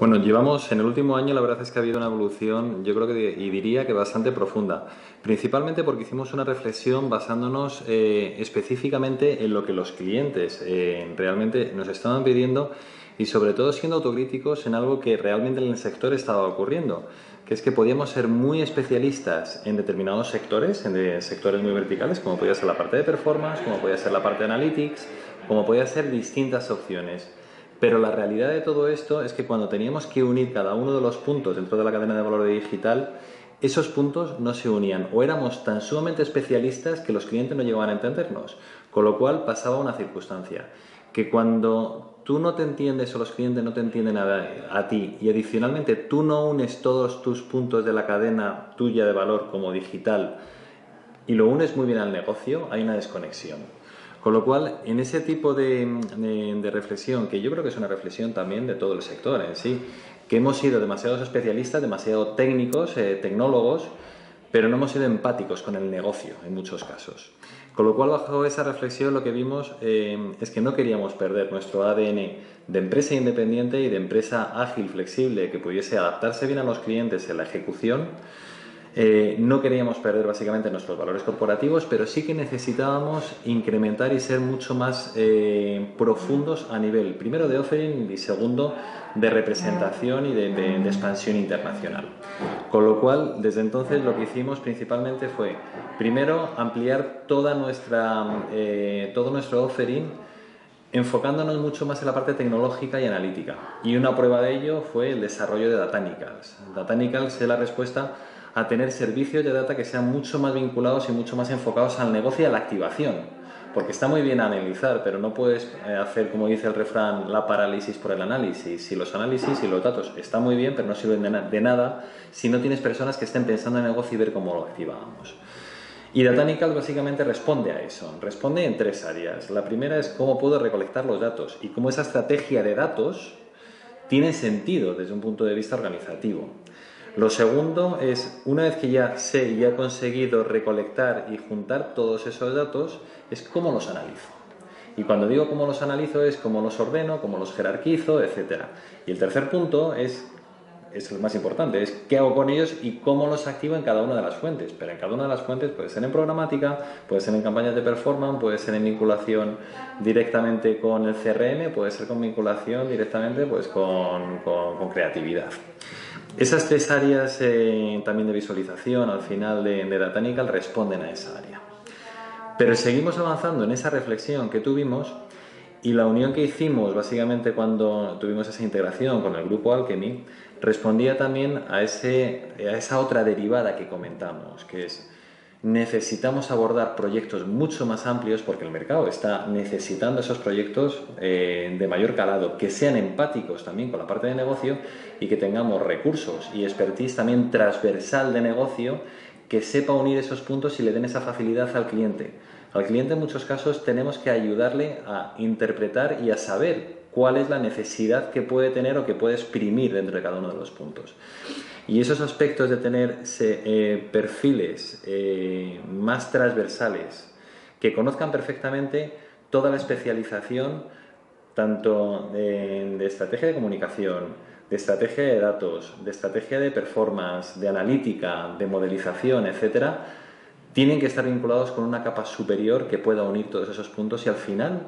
Bueno, llevamos en el último año, la verdad es que ha habido una evolución, yo creo que y diría que bastante profunda, principalmente porque hicimos una reflexión basándonos específicamente en lo que los clientes realmente nos estaban pidiendo y sobre todo siendo autocríticos en algo que realmente en el sector estaba ocurriendo, que es que podíamos ser muy especialistas en determinados sectores, en sectores muy verticales, como podía ser la parte de performance, como podía ser la parte de analytics, como podía ser distintas opciones. Pero la realidad de todo esto es que cuando teníamos que unir cada uno de los puntos dentro de la cadena de valor de digital, esos puntos no se unían o éramos tan sumamente especialistas que los clientes no llegaban a entendernos. Con lo cual pasaba una circunstancia, que cuando tú no te entiendes o los clientes no te entienden a ti y adicionalmente tú no unes todos tus puntos de la cadena tuya de valor como digital y lo unes muy bien al negocio, hay una desconexión. Con lo cual, en ese tipo de reflexión, que yo creo que es una reflexión también de todo el sector en sí, que hemos sido demasiados especialistas, demasiado técnicos, tecnólogos, pero no hemos sido empáticos con el negocio en muchos casos. Con lo cual, bajo esa reflexión, lo que vimos es que no queríamos perder nuestro ADN de empresa independiente y de empresa ágil, flexible, que pudiese adaptarse bien a los clientes en la ejecución. No queríamos perder básicamente nuestros valores corporativos, pero sí que necesitábamos incrementar y ser mucho más profundos a nivel, primero de offering y segundo de representación y de expansión internacional. Con lo cual, desde entonces lo que hicimos principalmente fue, primero, ampliar todo nuestro offering enfocándonos mucho más en la parte tecnológica y analítica. Y una prueba de ello fue el desarrollo de Datanicals. Datanicals es la respuesta a tener servicios de data que sean mucho más vinculados y mucho más enfocados al negocio y a la activación. Porque está muy bien analizar, pero no puedes hacer, como dice el refrán, la parálisis por el análisis. Si los análisis y los datos están muy bien, pero no sirven de nada si no tienes personas que estén pensando en el negocio y ver cómo lo activamos. Y Datanical básicamente responde a eso, responde en tres áreas. La primera es cómo puedo recolectar los datos y cómo esa estrategia de datos tiene sentido desde un punto de vista organizativo. Lo segundo es, una vez que ya sé y he conseguido recolectar y juntar todos esos datos, es cómo los analizo. Y cuando digo cómo los analizo es cómo los ordeno, cómo los jerarquizo, etc. Y el tercer punto es el más importante, es qué hago con ellos y cómo los activo en cada una de las fuentes. Pero en cada una de las fuentes puede ser en programática, puede ser en campañas de performance, puede ser en vinculación directamente con el CRM, puede ser con vinculación directamente pues, con creatividad. Esas tres áreas también de visualización al final de Datanical responden a esa área. Pero seguimos avanzando en esa reflexión que tuvimos y la unión que hicimos básicamente cuando tuvimos esa integración con el grupo Alchemy respondía también a esa otra derivada que comentamos, que es necesitamos abordar proyectos mucho más amplios porque el mercado está necesitando esos proyectos de mayor calado, que sean empáticos también con la parte de negocio y que tengamos recursos y expertise también transversal de negocio que sepa unir esos puntos y le den esa facilidad al cliente. Al cliente en muchos casos tenemos que ayudarle a interpretar y a saber cuál es la necesidad que puede tener o que puede exprimir dentro de cada uno de los puntos. Y esos aspectos de tener perfiles más transversales, que conozcan perfectamente toda la especialización, tanto de estrategia de comunicación, de estrategia de datos, de estrategia de performance, de analítica, de modelización, etcétera, tienen que estar vinculados con una capa superior que pueda unir todos esos puntos y al final,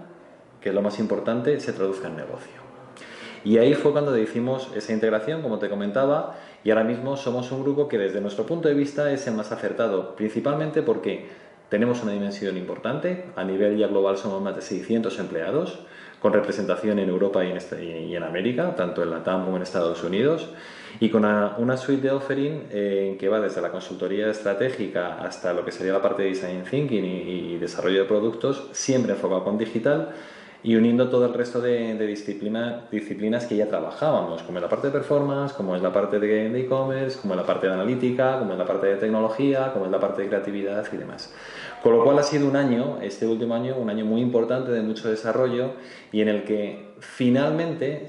que es lo más importante, se traduzca en negocio. Y ahí fue cuando hicimos esa integración, como te comentaba, y ahora mismo somos un grupo que desde nuestro punto de vista es el más acertado, principalmente porque tenemos una dimensión importante, a nivel ya global somos más de 600 empleados, con representación en Europa y en América, tanto en LATAM como en Estados Unidos, y con una suite de offering que va desde la consultoría estratégica hasta lo que sería la parte de design thinking y desarrollo de productos, siempre enfocado con digital, y uniendo todo el resto de disciplinas que ya trabajábamos, como es la parte de performance, como es la parte de e-commerce, como es la parte de analítica, como es la parte de tecnología, como es la parte de creatividad y demás. Con lo cual ha sido un año, este último año, un año muy importante de mucho desarrollo y en el que finalmente,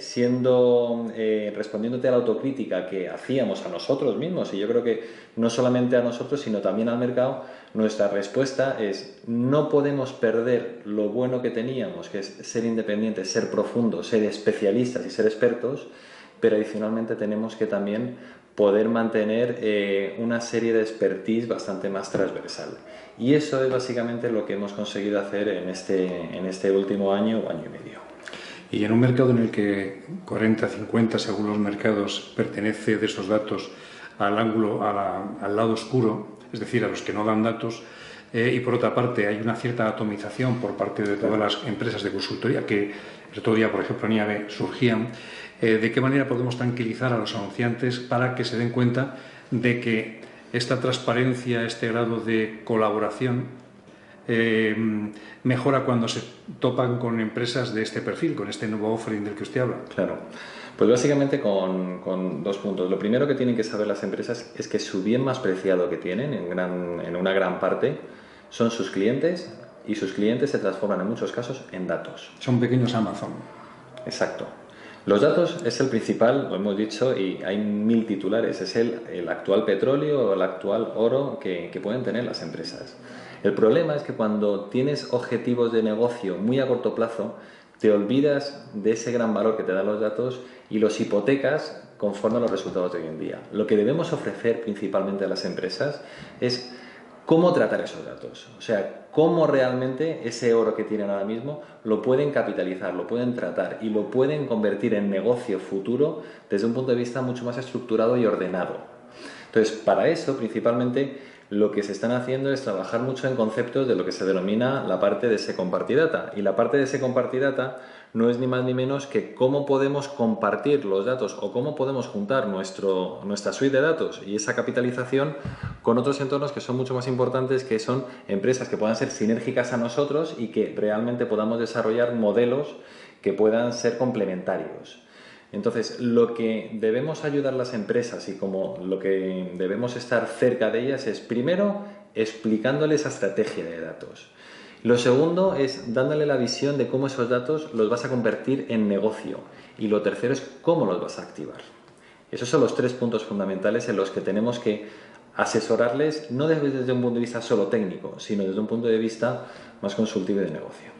respondiéndote a la autocrítica que hacíamos a nosotros mismos, y yo creo que no solamente a nosotros, sino también al mercado, nuestra respuesta es no podemos perder lo bueno que teníamos, que es ser independientes, ser profundos, ser especialistas y ser expertos, pero adicionalmente tenemos que también poder mantener una serie de expertise bastante más transversal. Y eso es básicamente lo que hemos conseguido hacer en este último año o año y medio. Y en un mercado en el que 40, 50, según los mercados, pertenece de esos datos al ángulo, al lado oscuro, es decir, a los que no dan datos, y por otra parte hay una cierta atomización por parte de todas las empresas de consultoría que el otro día, por ejemplo, en IAB surgían, ¿de qué manera podemos tranquilizar a los anunciantes para que se den cuenta de que esta transparencia, este grado de colaboración mejora cuando se topan con empresas de este perfil, con este nuevo offering del que usted habla? Claro, pues básicamente con 2 puntos. Lo primero que tienen que saber las empresas es que su bien más preciado que tienen en una gran parte son sus clientes, y sus clientes se transforman en muchos casos en datos. Son pequeños Amazon. Exacto. Los datos es el principal, lo hemos dicho, y hay 1000 titulares. Es el actual petróleo o el actual oro que pueden tener las empresas. El problema es que cuando tienes objetivos de negocio muy a corto plazo, te olvidas de ese gran valor que te dan los datos y los hipotecas conforme a los resultados de hoy en día. Lo que debemos ofrecer principalmente a las empresas es cómo tratar esos datos. O sea, cómo realmente ese oro que tienen ahora mismo lo pueden capitalizar, lo pueden tratar y lo pueden convertir en negocio futuro desde un punto de vista mucho más estructurado y ordenado. Entonces, para eso, principalmente, lo que se están haciendo es trabajar mucho en conceptos de lo que se denomina la parte de Second Party Data. Y la parte de Second Party Data no es ni más ni menos que cómo podemos compartir los datos o cómo podemos juntar nuestra suite de datos y esa capitalización con otros entornos que son mucho más importantes, que son empresas que puedan ser sinérgicas a nosotros y que realmente podamos desarrollar modelos que puedan ser complementarios. Entonces, lo que debemos ayudar a las empresas y como lo que debemos estar cerca de ellas es, primero, explicándoles esa estrategia de datos. Lo segundo es dándole la visión de cómo esos datos los vas a convertir en negocio. Y lo tercero es cómo los vas a activar. Esos son los 3 puntos fundamentales en los que tenemos que asesorarles, no desde un punto de vista solo técnico, sino desde un punto de vista más consultivo y de negocio.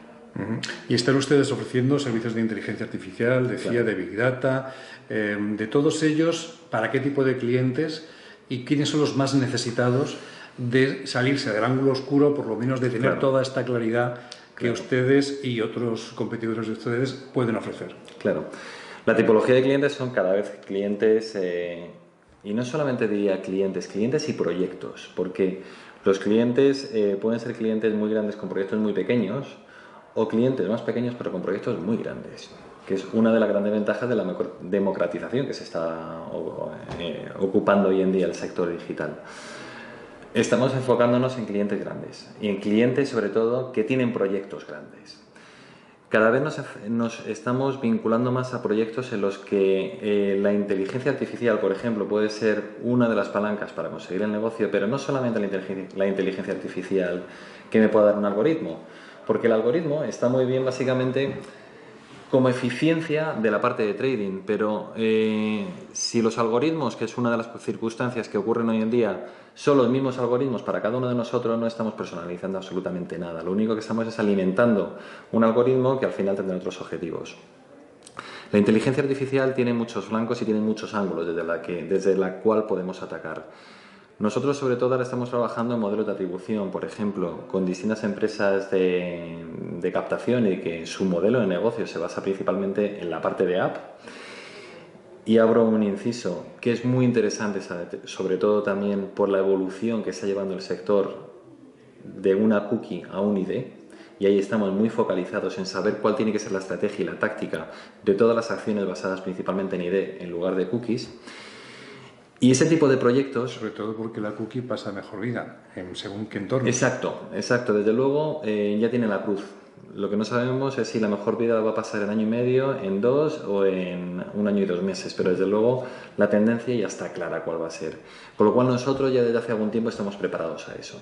Y están ustedes ofreciendo servicios de inteligencia artificial, decía, claro, de Big Data, de todos ellos, ¿para qué tipo de clientes y quiénes son los más necesitados de salirse del ángulo oscuro, por lo menos de tener, claro, toda esta claridad que, claro, ustedes y otros competidores de ustedes pueden ofrecer? Claro. La tipología de clientes son cada vez clientes, y no solamente diría clientes y proyectos, porque los clientes pueden ser clientes muy grandes con proyectos muy pequeños, o clientes más pequeños pero con proyectos muy grandes, que es una de las grandes ventajas de la democratización que se está ocupando hoy en día el sector digital. Estamos enfocándonos en clientes grandes y en clientes sobre todo que tienen proyectos grandes. Cada vez nos estamos vinculando más a proyectos en los que la inteligencia artificial, por ejemplo, puede ser una de las palancas para conseguir el negocio, pero no solamente la inteligencia artificial que me pueda dar un algoritmo, porque el algoritmo está muy bien básicamente como eficiencia de la parte de trading, pero si los algoritmos, que es una de las circunstancias que ocurren hoy en día, son los mismos algoritmos para cada uno de nosotros, no estamos personalizando absolutamente nada. Lo único que estamos es alimentando un algoritmo que al final tendrá otros objetivos. La inteligencia artificial tiene muchos flancos y tiene muchos ángulos desde la cual podemos atacar. Nosotros sobre todo ahora estamos trabajando en modelos de atribución, por ejemplo, con distintas empresas de captación y que su modelo de negocio se basa principalmente en la parte de app. Y abro un inciso que es muy interesante, sobre todo también por la evolución que está llevando el sector de una cookie a un ID. Y ahí estamos muy focalizados en saber cuál tiene que ser la estrategia y la táctica de todas las acciones basadas principalmente en ID en lugar de cookies. Y ese tipo de proyectos... Sobre todo porque la cookie pasa mejor vida, según qué entorno. Exacto. Desde luego ya tiene la cruz. Lo que no sabemos es si la mejor vida va a pasar en 1 año y medio, en 2 o en 1 año y 2 meses. Pero desde luego la tendencia ya está clara cuál va a ser. Con lo cual nosotros ya desde hace algún tiempo estamos preparados a eso.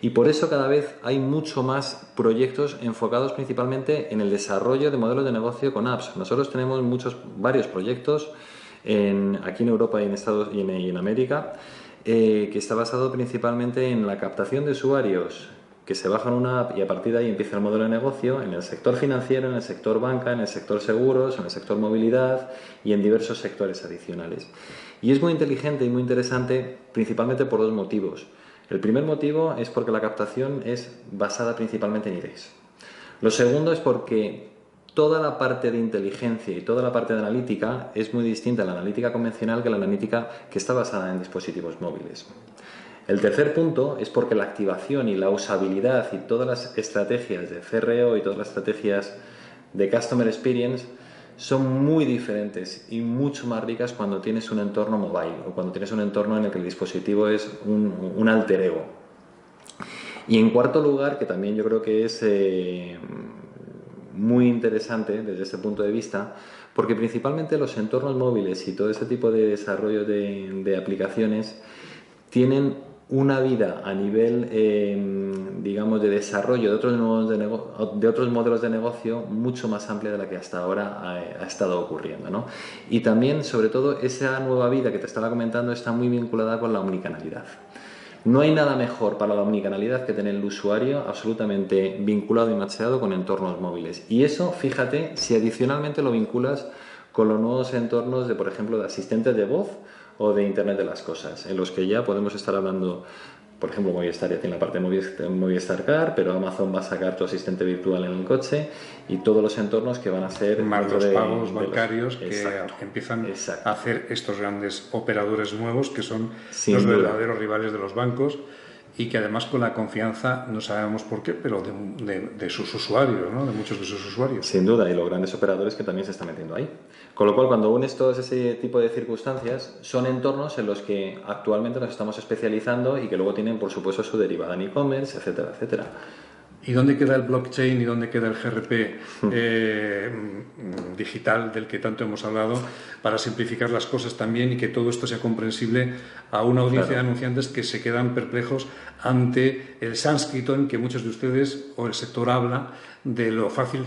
Y por eso cada vez hay mucho más proyectos enfocados principalmente en el desarrollo de modelos de negocio con apps. Nosotros tenemos varios proyectos aquí en Europa y en Estados y en América, que está basado principalmente en la captación de usuarios que se bajan una app y a partir de ahí empieza el modelo de negocio en el sector financiero, en el sector banca, en el sector seguros, en el sector movilidad y en diversos sectores adicionales. Y es muy inteligente y muy interesante principalmente por dos motivos. El primer motivo es porque la captación es basada principalmente en IDs. Lo segundo es porque toda la parte de inteligencia y toda la parte de analítica es muy distinta a la analítica convencional que la analítica que está basada en dispositivos móviles. El tercer punto es porque la activación y la usabilidad y todas las estrategias de CRO y todas las estrategias de Customer Experience son muy diferentes y mucho más ricas cuando tienes un entorno mobile o cuando tienes un entorno en el que el dispositivo es un alter ego. Y en cuarto lugar, que también yo creo que es muy interesante desde este punto de vista, porque principalmente los entornos móviles y todo ese tipo de desarrollo de aplicaciones tienen una vida a nivel, digamos, de desarrollo de otros modelos de negocio mucho más amplia de la que hasta ahora ha estado ocurriendo, ¿no? Y también, sobre todo, esa nueva vida que te estaba comentando está muy vinculada con la omnicanalidad. No hay nada mejor para la omnicanalidad que tener el usuario absolutamente vinculado y macheado con entornos móviles. Y eso, fíjate, si adicionalmente lo vinculas con los nuevos entornos de, por ejemplo, de asistentes de voz o de Internet de las Cosas, en los que ya podemos estar hablando, por ejemplo, Movistar ya tiene la parte de Movistar Car, pero Amazon va a sacar tu asistente virtual en el coche y todos los entornos que van a ser... Más los pagos bancarios que empiezan exacto. a hacer estos grandes operadores nuevos que son Sin los duda. verdaderos rivales de los bancos y que además con la confianza, no sabemos por qué, pero de sus usuarios, ¿no? De muchos de sus usuarios. Sin duda, y los grandes operadores que también se están metiendo ahí. Con lo cual, cuando unes todo ese tipo de circunstancias, son entornos en los que actualmente nos estamos especializando y que luego tienen, por supuesto, su derivada en e-commerce, etcétera, etcétera. ¿Y dónde queda el blockchain y dónde queda el GRP digital del que tanto hemos hablado para simplificar las cosas también y que todo esto sea comprensible a una audiencia de anunciantes que se quedan perplejos ante el sánscrito en que muchos de ustedes o el sector habla de lo fácil,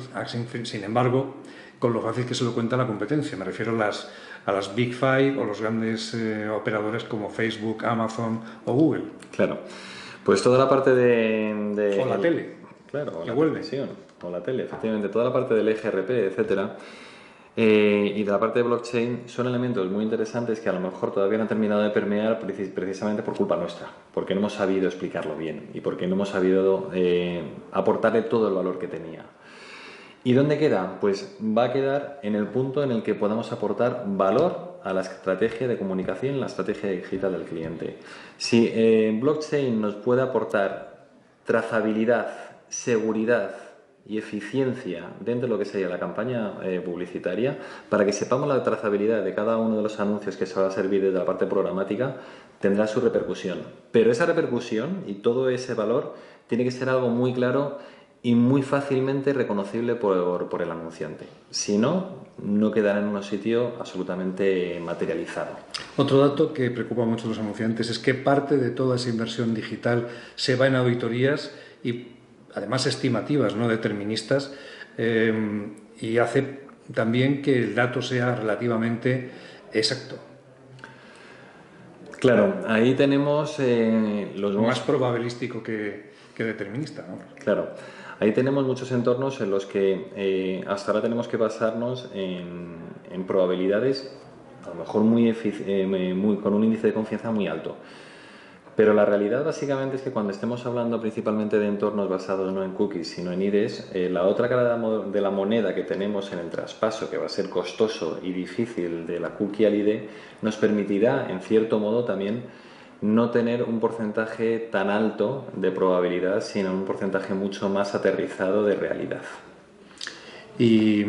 sin embargo, con lo fácil que se lo cuenta la competencia? Me refiero a las Big Five o los grandes operadores como Facebook, Amazon o Google. Claro. Pues toda la parte de o la tele. Claro, o la televisión, o la tele, efectivamente, toda la parte del EGRP, etcétera, y de la parte de blockchain son elementos muy interesantes que a lo mejor todavía no han terminado de permear precisamente por culpa nuestra, porque no hemos sabido explicarlo bien y porque no hemos sabido aportarle todo el valor que tenía. ¿Y dónde queda? Pues va a quedar en el punto en el que podamos aportar valor a la estrategia de comunicación, la estrategia digital del cliente. Si blockchain nos puede aportar trazabilidad, seguridad y eficiencia dentro de lo que sería la campaña publicitaria, para que sepamos la trazabilidad de cada uno de los anuncios que se va a servir desde la parte programática, tendrá su repercusión. Pero esa repercusión y todo ese valor tiene que ser algo muy claro y muy fácilmente reconocible por el anunciante. Si no, no quedará en un sitio absolutamente materializado. Otro dato que preocupa mucho a los anunciantes es que parte de toda esa inversión digital se va en auditorías y además estimativas, no deterministas, y hace también que el dato sea relativamente exacto. Claro, ahí tenemos los más probabilístico que determinista, ¿no? Claro, ahí tenemos muchos entornos en los que hasta ahora tenemos que basarnos en probabilidades a lo mejor con un índice de confianza muy alto. Pero la realidad básicamente es que cuando estemos hablando principalmente de entornos basados no en cookies sino en IDs, la otra cara de la moneda que tenemos en el traspaso, que va a ser costoso y difícil de la cookie al ID, nos permitirá en cierto modo también no tener un porcentaje tan alto de probabilidad, sino un porcentaje mucho más aterrizado de realidad. Y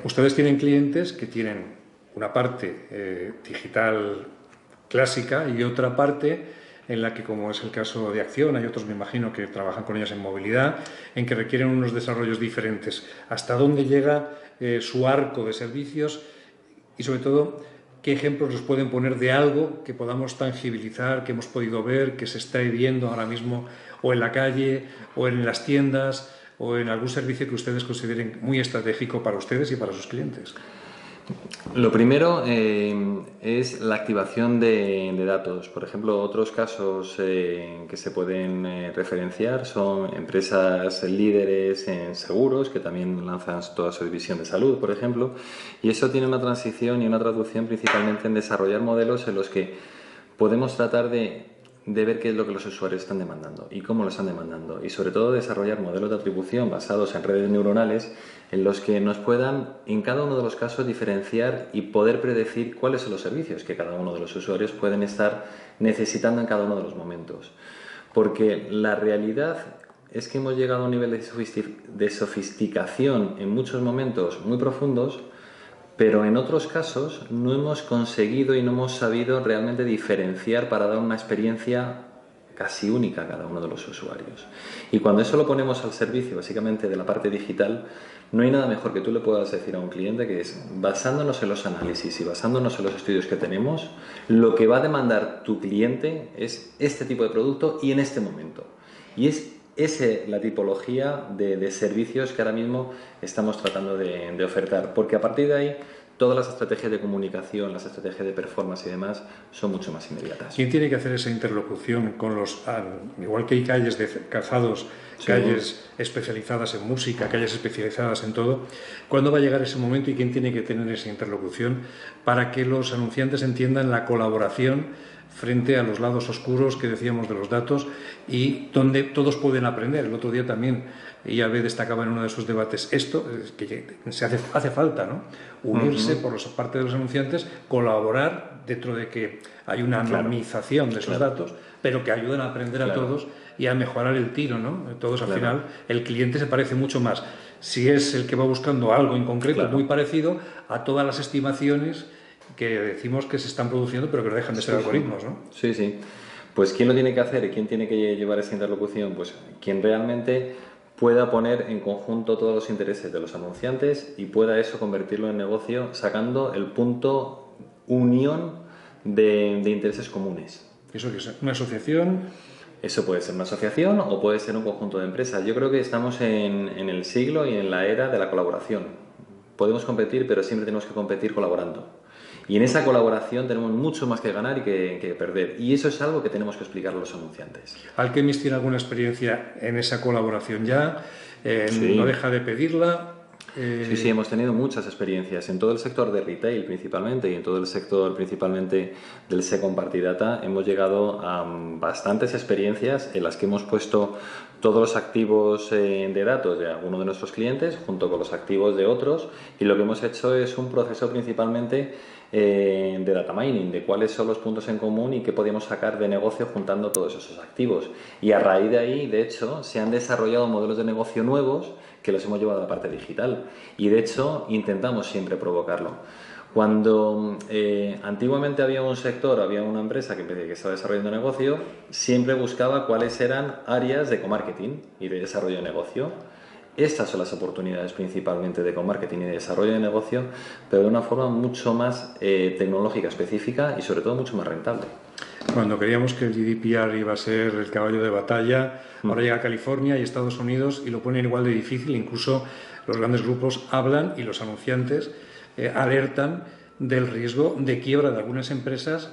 ustedes tienen clientes que tienen una parte digital clásica y otra parte en la que, como es el caso de Acción, hay otros, me imagino, que trabajan con ellas en movilidad, en que requieren unos desarrollos diferentes. ¿Hasta dónde llega su arco de servicios? Y sobre todo, ¿qué ejemplos nos pueden poner de algo que podamos tangibilizar, que hemos podido ver, que se está viendo ahora mismo o en la calle, o en las tiendas, o en algún servicio que ustedes consideren muy estratégico para ustedes y para sus clientes? Lo primero es la activación de datos. Por ejemplo, otros casos que se pueden referenciar son empresas líderes en seguros que también lanzan toda su división de salud, por ejemplo, y eso tiene una transición y una traducción principalmente en desarrollar modelos en los que podemos tratar de ver qué es lo que los usuarios están demandando y cómo lo están demandando, y sobre todo desarrollar modelos de atribución basados en redes neuronales en los que nos puedan en cada uno de los casos diferenciar y poder predecir cuáles son los servicios que cada uno de los usuarios pueden estar necesitando en cada uno de los momentos. Porque la realidad es que hemos llegado a un nivel de sofisticación en muchos momentos muy profundos, pero en otros casos no hemos conseguido y no hemos sabido realmente diferenciar para dar una experiencia casi única a cada uno de los usuarios. Y cuando eso lo ponemos al servicio básicamente de la parte digital, no hay nada mejor que tú le puedas decir a un cliente que es, basándonos en los análisis y basándonos en los estudios que tenemos, lo que va a demandar tu cliente es este tipo de producto y en este momento. Y es esa la tipología de servicios que ahora mismo estamos tratando de ofertar, porque a partir de ahí todas las estrategias de comunicación, las estrategias de performance y demás son mucho más inmediatas. ¿Quién tiene que hacer esa interlocución con los... igual que hay calles de calzados, Sí. calles especializadas en música, calles especializadas en todo, ¿cuándo va a llegar ese momento y quién tiene que tener esa interlocución para que los anunciantes entiendan la colaboración frente a los lados oscuros que decíamos de los datos y donde todos pueden aprender? El otro día también IAB destacaba en uno de sus debates esto, que hace falta, ¿no? Unirse por parte de los anunciantes, colaborar dentro de que hay una anonimización de esos datos, pero que ayudan a aprender a todos y a mejorar el tiro, ¿no? Todos al final, el cliente se parece mucho más, si es el que va buscando algo en concreto muy parecido a todas las estimaciones que decimos que se están produciendo, pero que no dejan de ser algoritmos, ¿no? Sí, sí. Pues ¿quién lo tiene que hacer y quién tiene que llevar esa interlocución? Pues quien realmente pueda poner en conjunto todos los intereses de los anunciantes y pueda eso convertirlo en negocio sacando el punto unión de intereses comunes. ¿Eso qué es? ¿Una asociación? Eso puede ser una asociación o puede ser un conjunto de empresas. Yo creo que estamos en el siglo y en la era de la colaboración. Podemos competir, pero siempre tenemos que competir colaborando. Y en esa colaboración tenemos mucho más que ganar y que perder. Y eso es algo que tenemos que explicar a los anunciantes. Alchemist tiene alguna experiencia en esa colaboración ya, Sí. No deja de pedirla. Sí, hemos tenido muchas experiencias en todo el sector de retail principalmente y en todo el sector principalmente del Second Party Data. Hemos llegado a bastantes experiencias en las que hemos puesto todos los activos de datos de alguno de nuestros clientes junto con los activos de otros, y lo que hemos hecho es un proceso principalmente de data mining, de cuáles son los puntos en común y qué podíamos sacar de negocio juntando todos esos activos. Y a raíz de ahí, de hecho, se han desarrollado modelos de negocio nuevos que los hemos llevado a la parte digital, y de hecho intentamos siempre provocarlo. Cuando antiguamente había un sector, había una empresa que estaba desarrollando negocio, siempre buscaba cuáles eran áreas de co-marketing y de desarrollo de negocio. Estas son las oportunidades principalmente de co-marketing y de desarrollo de negocio, pero de una forma mucho más tecnológica, específica y sobre todo mucho más rentable. Cuando creíamos que el GDPR iba a ser el caballo de batalla, ahora llega a California y Estados Unidos y lo ponen igual de difícil. Incluso los grandes grupos hablan y los anunciantes alertan del riesgo de quiebra de algunas empresas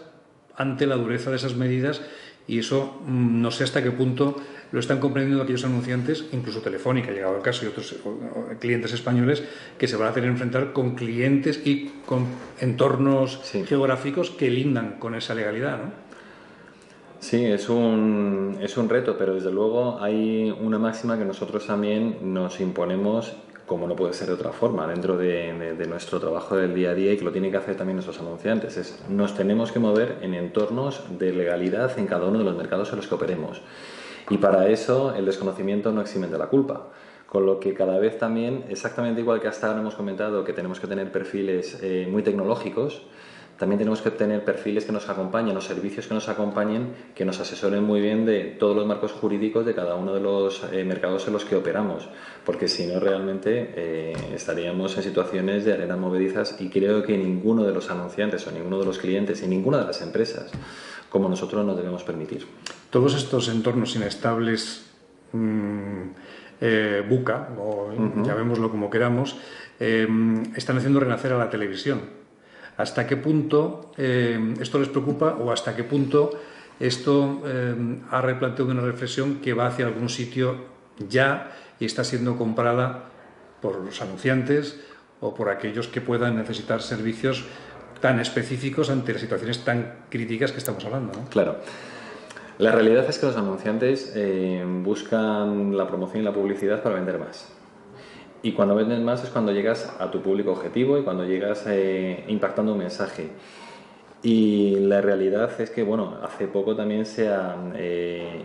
ante la dureza de esas medidas, y eso no sé hasta qué punto lo están comprendiendo aquellos anunciantes, incluso Telefónica, llegado el caso, y otros clientes españoles que se van a tener que enfrentar con clientes y con entornos geográficos que lindan con esa legalidad, ¿no? Sí, es un reto, pero desde luego hay una máxima que nosotros también nos imponemos, como no puede ser de otra forma, dentro de nuestro trabajo del día a día, y que lo tienen que hacer también nuestros anunciantes. Nos tenemos que mover en entornos de legalidad en cada uno de los mercados en los que operemos. Y para eso el desconocimiento no exime de la culpa. Con lo que cada vez también, exactamente igual que hasta ahora hemos comentado que tenemos que tener perfiles muy tecnológicos, también tenemos que tener perfiles que nos acompañen, o servicios que nos acompañen, que nos asesoren muy bien de todos los marcos jurídicos de cada uno de los mercados en los que operamos, porque si no realmente estaríamos en situaciones de arenas movedizas, y creo que ninguno de los anunciantes o ninguno de los clientes y ninguna de las empresas como nosotros nos debemos permitir. Todos estos entornos inestables, buca, o llamémoslo como queramos, están haciendo renacer a la televisión. ¿Hasta qué punto esto les preocupa o hasta qué punto esto ha replanteado una reflexión que va hacia algún sitio ya y está siendo comprada por los anunciantes o por aquellos que puedan necesitar servicios tan específicos ante las situaciones tan críticas que estamos hablando, ¿no? Claro. La realidad es que los anunciantes buscan la promoción y la publicidad para vender más. Y cuando vendes más es cuando llegas a tu público objetivo y cuando llegas impactando un mensaje. Y la realidad es que, bueno, hace poco también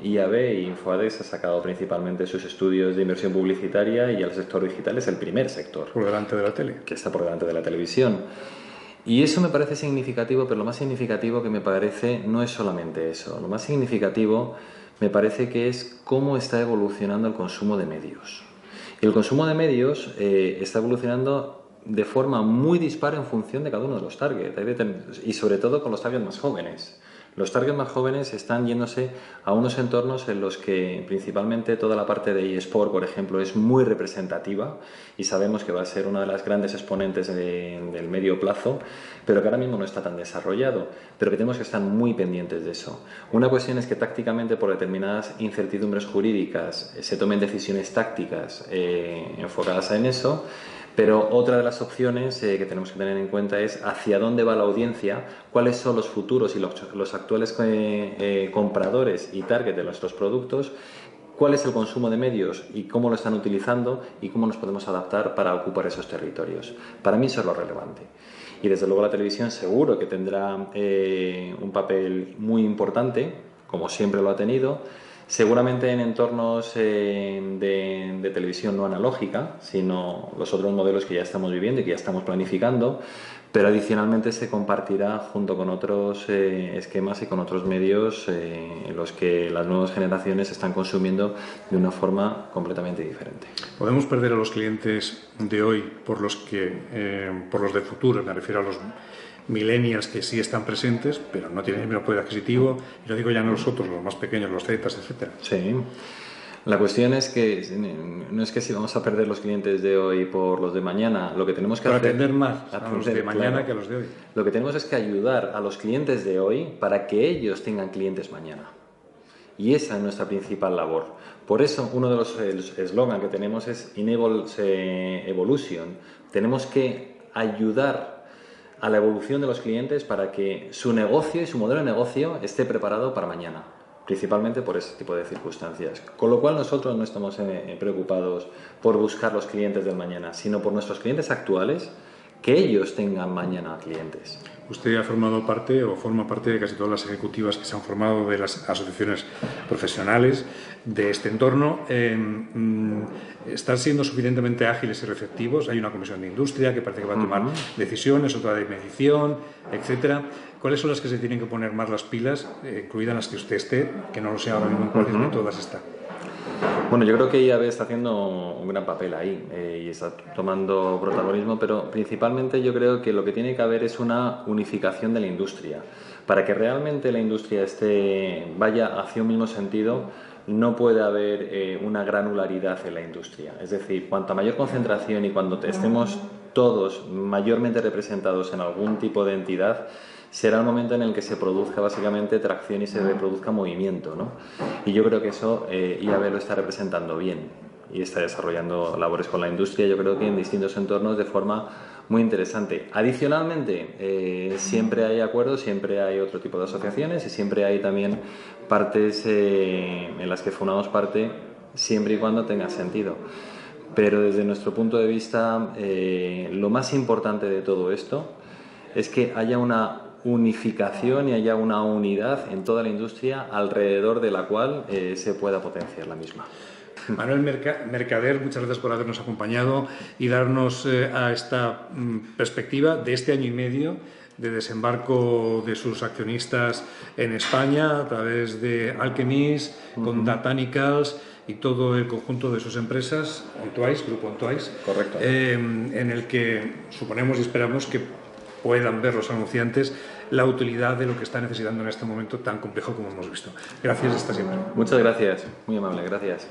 IAB y InfoAdex ha sacado principalmente sus estudios de inversión publicitaria y el sector digital es el primer sector. Por delante de la tele. Que está por delante de la televisión. Y eso me parece significativo, pero lo más significativo que me parece no es solamente eso. Lo más significativo me parece que es cómo está evolucionando el consumo de medios. Y el consumo de medios está evolucionando de forma muy dispar en función de cada uno de los targets y sobre todo con los targets más jóvenes. Los targets más jóvenes están yéndose a unos entornos en los que principalmente toda la parte de eSport, por ejemplo, es muy representativa y sabemos que va a ser una de las grandes exponentes del medio plazo, pero que ahora mismo no está tan desarrollado, pero que tenemos que estar muy pendientes de eso. Una cuestión es que tácticamente por determinadas incertidumbres jurídicas se tomen decisiones tácticas enfocadas en eso. Pero otra de las opciones que tenemos que tener en cuenta es hacia dónde va la audiencia, cuáles son los futuros y los actuales compradores y target de nuestros productos, cuál es el consumo de medios y cómo lo están utilizando y cómo nos podemos adaptar para ocupar esos territorios. Para mí eso es lo relevante. Y desde luego la televisión seguro que tendrá un papel muy importante, como siempre lo ha tenido. Seguramente en entornos de televisión no analógica, sino los otros modelos que ya estamos viviendo y que ya estamos planificando, pero adicionalmente se compartirá junto con otros esquemas y con otros medios en los que las nuevas generaciones están consumiendo de una forma completamente diferente. ¿Podemos perder a los clientes de hoy por los de futuro? Me refiero a los millennials que sí están presentes, pero no tienen el mismo poder adquisitivo, y lo digo ya no nosotros, los más pequeños, los zetas, etcétera. Sí. La cuestión es que no es que si vamos a perder los clientes de hoy por los de mañana, lo que tenemos que para hacer... atender más a los de mañana, claro, que a los de hoy. Lo que tenemos es que ayudar a los clientes de hoy para que ellos tengan clientes mañana. Y esa es nuestra principal labor. Por eso uno de los eslogan que tenemos es Enable Evolution. Tenemos que ayudar a la evolución de los clientes para que su negocio y su modelo de negocio esté preparado para mañana, principalmente por ese tipo de circunstancias. Con lo cual nosotros no estamos preocupados por buscar los clientes del mañana, sino por nuestros clientes actuales, que ellos tengan mañana clientes. Usted ha formado parte o forma parte de casi todas las ejecutivas que se han formado de las asociaciones profesionales de este entorno. ¿Están siendo suficientemente ágiles y receptivos? Hay una comisión de industria que parece que va a tomar decisiones, otra de medición, etcétera. ¿Cuáles son las que se tienen que poner más las pilas, incluidas las que usted esté, que no lo sé ahora mismo en cuáles de todas está? Bueno, yo creo que IAB está haciendo un gran papel ahí y está tomando protagonismo, pero principalmente yo creo que lo que tiene que haber es una unificación de la industria. Para que realmente la industria vaya hacia un mismo sentido, no puede haber una granularidad en la industria. Es decir, cuanta mayor concentración y cuando estemos todos mayormente representados en algún tipo de entidad, será el momento en el que se produzca básicamente tracción y se produzca movimiento, ¿no? Y yo creo que eso IAB lo está representando bien y está desarrollando labores con la industria, yo creo que en distintos entornos de forma muy interesante. Adicionalmente, siempre hay acuerdos, siempre hay otro tipo de asociaciones y siempre hay también partes en las que formamos parte, siempre y cuando tenga sentido. Pero desde nuestro punto de vista, lo más importante de todo esto es que haya una unificación y haya una unidad en toda la industria alrededor de la cual se pueda potenciar la misma. Manuel Mercader, muchas gracias por habernos acompañado y darnos a esta perspectiva de este año y medio de desembarco de sus accionistas en España a través de Alchemist, con Datanicals y todo el conjunto de sus empresas, Ontoise, Grupo Ontoise. Correcto. En el que suponemos y esperamos que puedan ver los anunciantes la utilidad de lo que está necesitando en este momento tan complejo como hemos visto. Gracias, hasta siempre. Muchas gracias, muy amable, gracias.